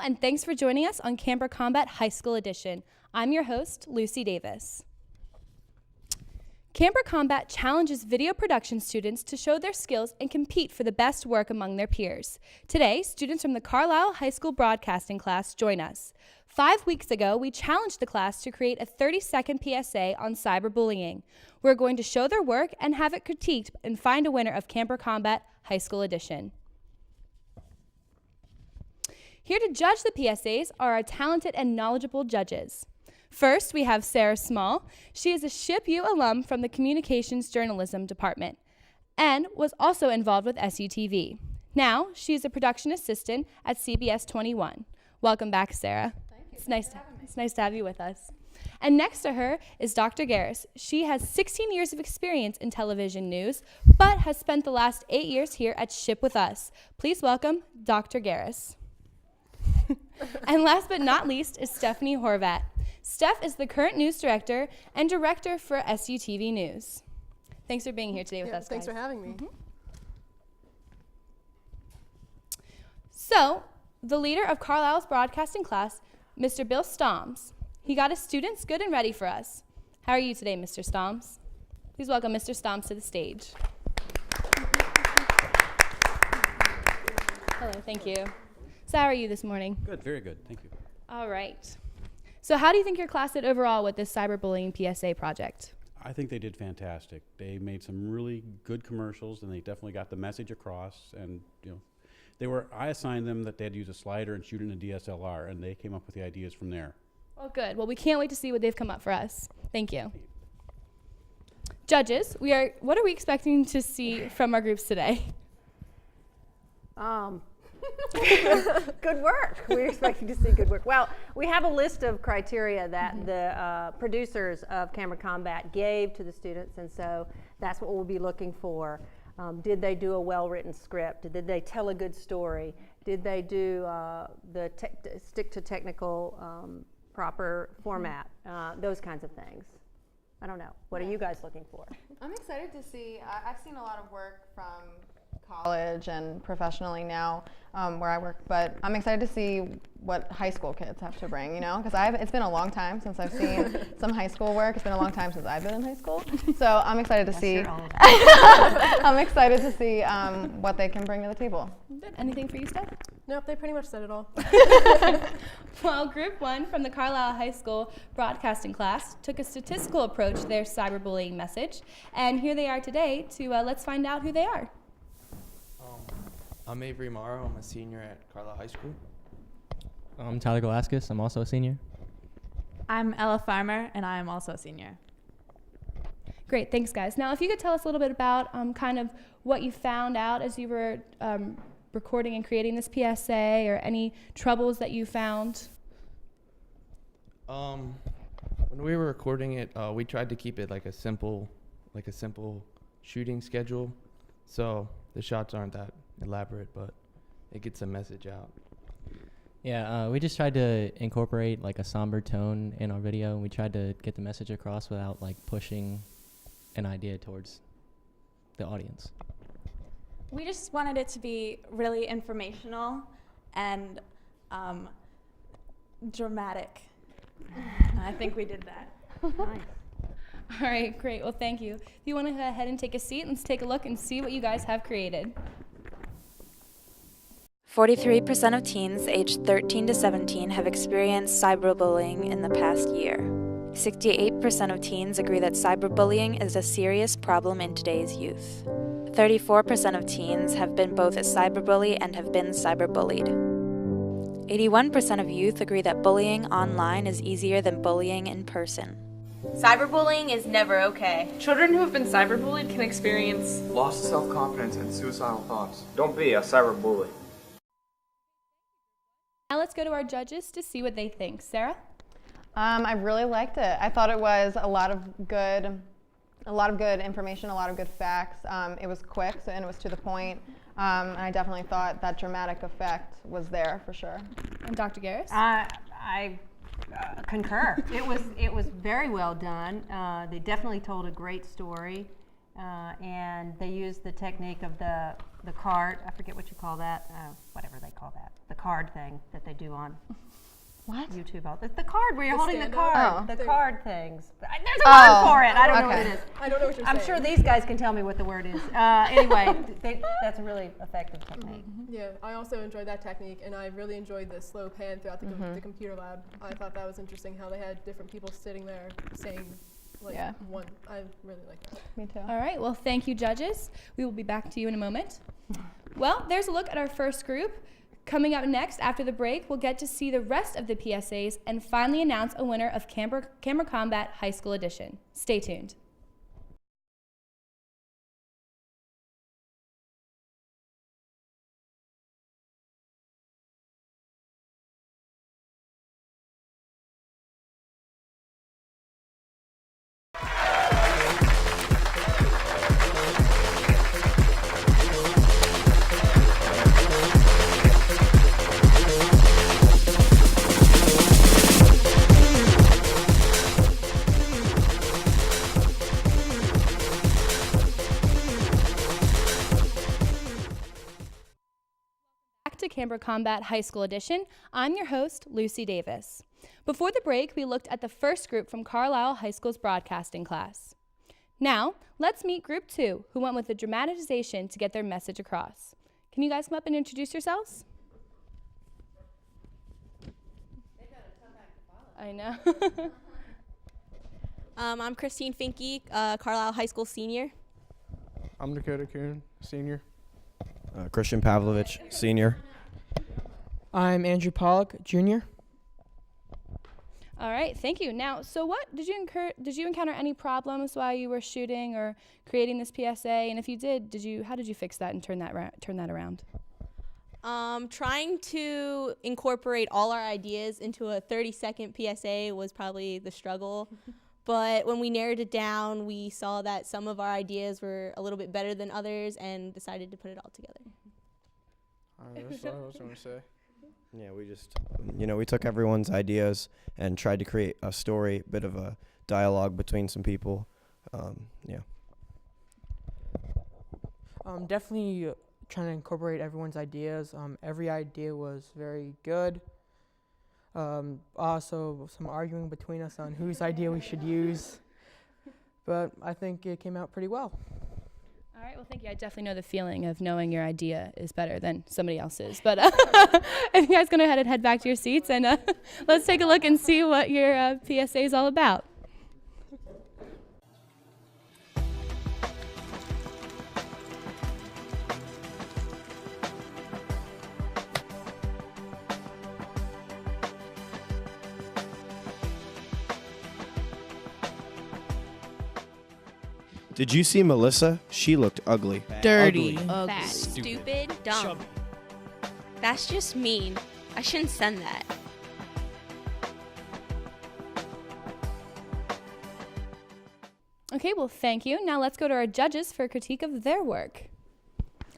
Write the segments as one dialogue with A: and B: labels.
A: and thanks for joining us on Camper Combat High School Edition. I'm your host, Lucy Davis. Camper Combat challenges video production students to show their skills and compete for the best work among their peers. Today, students from the Carlisle High School broadcasting class join us. 5 weeks ago, we challenged the class to create a 30-second PSA on cyberbullying. We're going to show their work and have it critiqued and find a winner of Camper Combat High School Edition. Here to judge the PSAs are our talented and knowledgeable judges. First, we have Sarah Small. She is a SHIP U alum from the Communications Journalism Department and was also involved with SUTV. Now, she is a production assistant at CBS 21. Welcome back, Sarah.
B: Thank you.
A: It's nice to have you with us. And next to her is Dr. Garris. She has 16 years of experience in television news, but has spent the last 8 years here at SHIP with us. Please welcome Dr. Garris. And last but not least is Stephanie Horvat. Steph is the current news director and director for SUTV News. Thanks for being here today with us, guys.
B: Thanks for having me.
A: So, the leader of Carlisle's broadcasting class, Mr. Bill Stoms, he got his students good and ready for us. How are you today, Mr. Stoms? Please welcome Mr. Stoms to the stage. Hello, thank you. So how are you this morning?
C: Good, very good, thank you.
A: All right. So how do you think your class did overall with this cyberbullying PSA project?
C: I think they did fantastic. They made some really good commercials, and they definitely got the message across. And I assigned them that they had to use a slider and shoot in a DSLR, and they came up with the ideas from there.
A: Well, good. Well, we can't wait to see what they've come up for us. Thank you. Judges, what are we expecting to see from our groups today?
D: Good work. We're expecting to see good work. Well, we have a list of criteria that the producers of Camera Combat gave to the students, and so that's what we'll be looking for. Did they do a well-written script? Did they tell a good story? Did they do stick to technical proper format? Those kinds of things. I don't know. What are you guys looking for?
B: I'm excited to see. I've seen a lot of work from college and professionally now where I work, but I'm excited to see what high school kids have to bring, because it's been a long time since I've seen some high school work. It's been a long time since I've been in high school, so I'm excited to see. I'm excited to see what they can bring to the table.
A: Anything for you, Steph?
B: Nope, they pretty much said it all.
A: Well, Group 1 from the Carlisle High School broadcasting class took a statistical approach to their cyberbullying message, and here they are today to let's find out who they are.
E: I'm Avery Morrow. I'm a senior at Carlisle High School.
F: I'm Tyler Galaskis. I'm also a senior.
G: I'm Ella Farmer, and I am also a senior.
A: Great, thanks, guys. Now, if you could tell us a little bit about kind of what you found out as you were recording and creating this PSA, or any troubles that you found.
E: When we were recording it, we tried to keep it like a simple shooting schedule, so the shots aren't that elaborate, but it gets a message out.
F: Yeah, we just tried to incorporate like a somber tone in our video, and we tried to get the message across without like pushing an idea towards the audience.
G: We just wanted it to be really informational and dramatic. And I think we did that.
D: Nice.
A: All right, great. Well, thank you. If you want to go ahead and take a seat, let's take a look and see what you guys have created.
H: 43% of teens aged 13 to 17 have experienced cyberbullying in the past year. 68% of teens agree that cyberbullying is a serious problem in today's youth. 34% of teens have been both a cyberbully and have been cyberbullied. 81% of youth agree that bullying online is easier than bullying in person.
I: Cyberbullying is never okay.
J: Children who have been cyberbullied can experience
K: loss of self-confidence and suicidal thoughts. Don't be a cyberbully.
A: Now let's go to our judges to see what they think. Sarah?
B: I really liked it. I thought it was a lot of good information, a lot of good facts. It was quick, and it was to the point. And I definitely thought that dramatic effect was there for sure.
A: And Dr. Garris?
D: I concur. It was very well done. They definitely told a great story. and they used the technique of the card. I forget what you call that. Whatever they call that. The card thing that they do on
B: What?
D: YouTube. It's the card where you're holding the
B: stand-up?
D: card.
B: Oh.
D: The card things. There's a word for it. I don't know what it is.
J: I don't know what you're
D: I'm
J: saying.
D: sure these guys can tell me what the word is. Anyway, that's a really effective technique.
J: Yeah, I also enjoyed that technique, and I really enjoyed the slow pan throughout the computer lab. I thought that was interesting how they had different people sitting there saying, like, one. I really like that.
B: Me too.
A: All right, well, thank you, judges. We will be back to you in a moment. Well, there's a look at our first group. Coming up next, after the break, we'll get to see the rest of the PSAs and finally announce a winner of Camera Combat High School Edition. Stay tuned. To Camera Combat High School Edition. I'm your host, Lucy Davis. Before the break, we looked at the first group from Carlisle High School's broadcasting class. Now, let's meet Group 2, who went with the dramatization to get their message across. Can you guys come up and introduce yourselves? They've got a tough act to follow. I know.
I: I'm Christine Finke, Carlisle High School senior.
L: I'm Dakota Kuhn, senior.
M: Christian Pavlovich, senior.
N: I'm Andrew Pollock, junior.
A: All right, thank you. Now, so what did you encounter any problems while you were shooting or creating this PSA? And if you did, how did you fix that and turn that around?
I: Trying to incorporate all our ideas into a 30-second PSA was probably the struggle. But when we narrowed it down, we saw that some of our ideas were a little bit better than others and decided to put it all together.
L: That's what I was going to say.
M: Yeah, we just, we took everyone's ideas and tried to create a story, bit of a dialogue between some people.
N: Definitely trying to incorporate everyone's ideas. Every idea was very good. Also, some arguing between us on whose idea we should use. But I think it came out pretty well.
A: All right, well, thank you. I definitely know the feeling of knowing your idea is better than somebody else's. But if you guys go ahead and head back to your seats, and let's take a look and see what your PSA is all about.
M: Did you see Melissa? She looked ugly.
N: Dirty.
I: Fat, stupid, dumb. That's just mean. I shouldn't send that.
A: Okay, well, thank you. Now let's go to our judges for a critique of their work.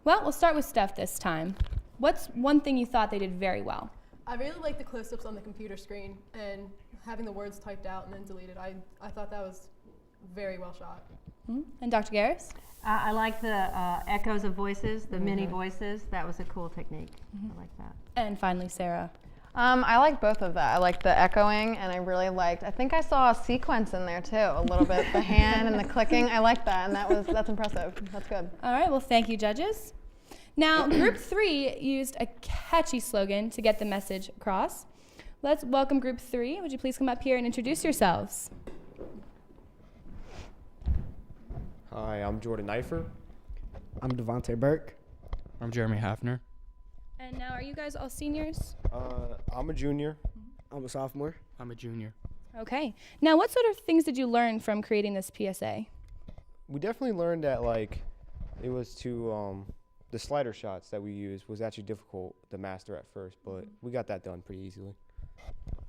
A: Well, we'll start with Steph this time. What's one thing you thought they did very well?
J: I really like the close-ups on the computer screen and having the words typed out and then deleted. I thought that was very well shot.
A: Mm-hmm. And Dr. Garris?
D: I like the echoes of voices, the mini voices. That was a cool technique. I like that.
A: And finally, Sarah.
B: I like both of that. I like the echoing, and I really liked, I think I saw a sequence in there too, a little bit, the hand and the clicking. I like that, and that's impressive. That's good.
A: All right, well, thank you, judges. Now, Group 3 used a catchy slogan to get the message across. Let's welcome Group 3. Would you please come up here and introduce yourselves?
O: Hi, I'm Jordan Knifer.
P: I'm Devontae Burke.
Q: I'm Jeremy Hafner.
A: And now, are you guys all seniors?
O: I'm a junior.
P: I'm a sophomore.
Q: I'm a junior.
A: Okay. Now, what sort of things did you learn from creating this PSA?
O: We definitely learned that, it was the slider shots that we used was actually difficult to master at first, but we got that done pretty easily.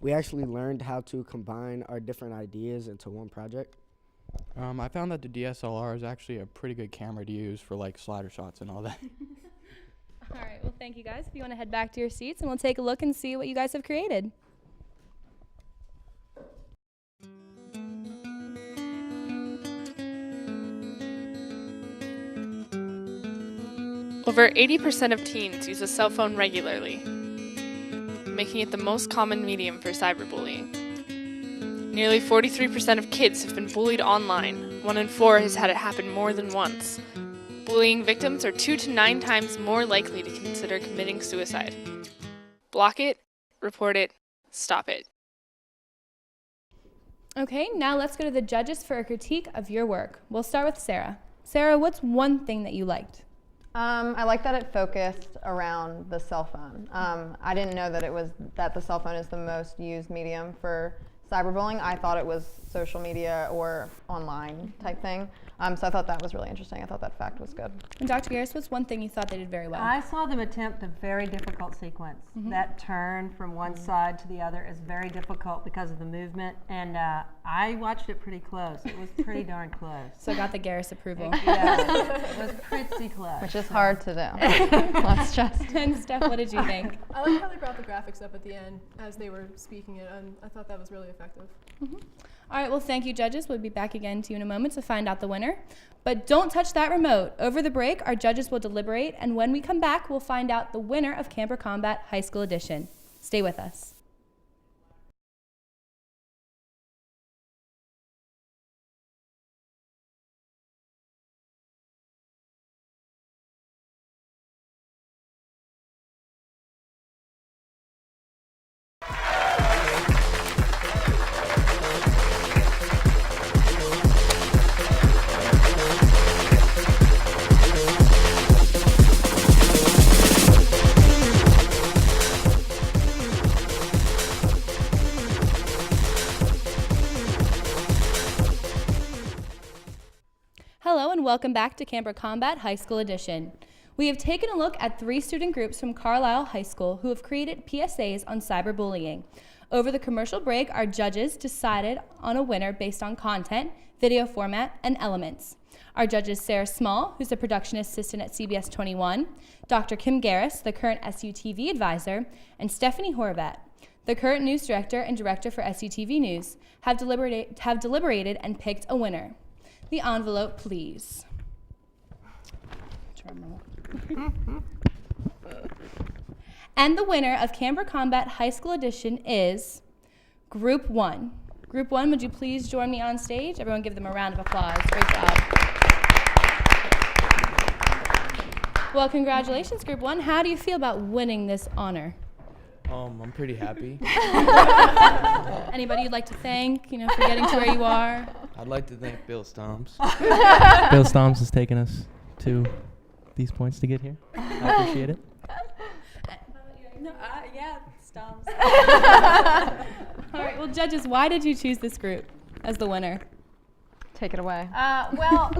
P: We actually learned how to combine our different ideas into one project.
Q: I found that the DSLR is actually a pretty good camera to use for slider shots and all that.
A: All right, well, thank you guys. If you want to head back to your seats, and we'll take a look and see what you guys have created.
R: Over 80% of teens use a cell phone regularly, making it the most common medium for cyberbullying. Nearly 43% of kids have been bullied online. 1 in 4 has had it happen more than once. Bullying victims are 2 to 9 times more likely to consider committing suicide. Block it, report it, stop it.
A: Okay, now let's go to the judges for a critique of your work. We'll start with Sarah. Sarah, what's one thing that you liked?
B: I like that it focused around the cell phone. I didn't know that the cell phone is the most used medium for cyberbullying. I thought it was social media or online type thing. So I thought that was really interesting. I thought that fact was good.
A: And Dr. Garris, what's one thing you thought they did very well?
D: I saw them attempt a very difficult sequence. That turn from one side to the other is very difficult because of the movement, and I watched it pretty close. It was pretty darn close.
A: So got the Garris approval.
D: Yeah, it was pretty close.
B: Which is hard to do. Let's just.
A: And Steph, what did you think?
J: I like how they brought the graphics up at the end as they were speaking it, and I thought that was really effective.
A: All right, well, thank you, judges. We'll be back again to you in a moment to find out the winner. But don't touch that remote. Over the break, our judges will deliberate, and when we come back, we'll find out the winner of Camper Combat High School Edition. Stay with us. Hello and welcome back to Camper Combat High School Edition. We have taken a look at 3 student groups from Carlisle High School who have created PSAs on cyberbullying. Over the commercial break, our judges decided on a winner based on content, video format, and elements. Our judges Sarah Small, who's a production assistant at CBS 21, Dr. Kim Garris, the current SUTV advisor, and Stephanie Horvat, the current news director and director for SUTV News, have deliberated and picked a winner. The envelope, please. And the winner of Camper Combat High School Edition is Group 1. Group 1, would you please join me on stage? Everyone give them a round of applause. Great job. Well, congratulations, Group 1. How do you feel about winning this honor?
E: I'm pretty happy.
A: Anybody you'd like to thank, for getting to where you are?
E: I'd like to thank Bill Stomps.
F: Bill Stomps has taken us to these points to get here. I appreciate it.
G: No, yeah, Stomps.
A: All right, well, judges, why did you choose this group as the winner?
B: Take it away.
D: Well,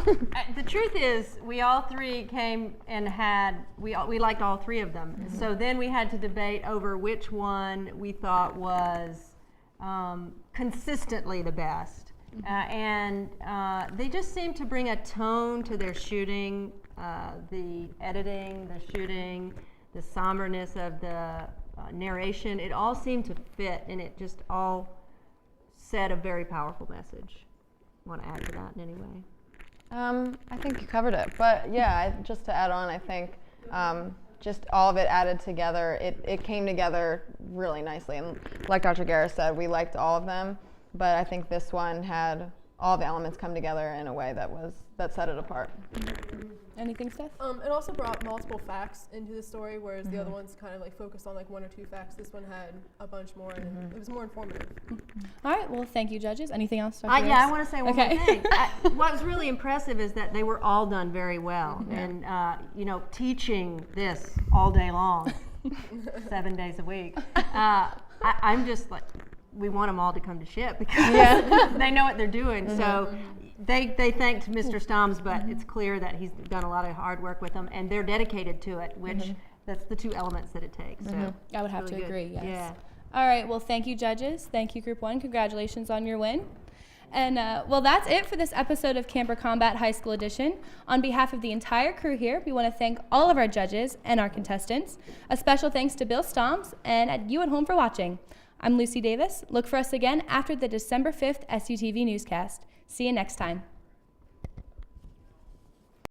D: the truth is, we all 3 came and we liked all 3 of them. So then we had to debate over which one we thought was consistently the best. And they just seemed to bring a tone to their shooting, the editing, the shooting, the somberness of the narration. It all seemed to fit, and it just all said a very powerful message. Want to add to that in any way?
B: I think you covered it, but yeah, just to add on, I think just all of it added together, it came together really nicely. And like Dr. Garris said, we liked all of them, but I think this one had all the elements come together in a way that set it apart.
A: Anything, Steph?
J: It also brought multiple facts into the story, whereas the other ones kind of focused on 1 or 2 facts. This one had a bunch more, and it was more informative.
A: All right, well, thank you, judges. Anything else, Dr.
D: Yeah, I want to say one more thing. What was really impressive is that they were all done very well, and teaching this all day long, 7 days a week. I'm just we want them all to come to SHIP because they know what they're doing. So they thanked Mr. Stomps, but it's clear that he's done a lot of hard work with them, and they're dedicated to it, which that's the 2 elements that it takes. So
A: I would have to
D: really
A: agree, yes.
D: Yeah.
A: All right, well, thank you, judges. Thank you, Group 1. Congratulations on your win. And, well, that's it for this episode of Camper Combat High School Edition. On behalf of the entire crew here, we want to thank all of our judges and our contestants. A special thanks to Bill Stomps and you at home for watching. I'm Lucy Davis. Look for us again after the December 5th SUTV newscast. See you next time.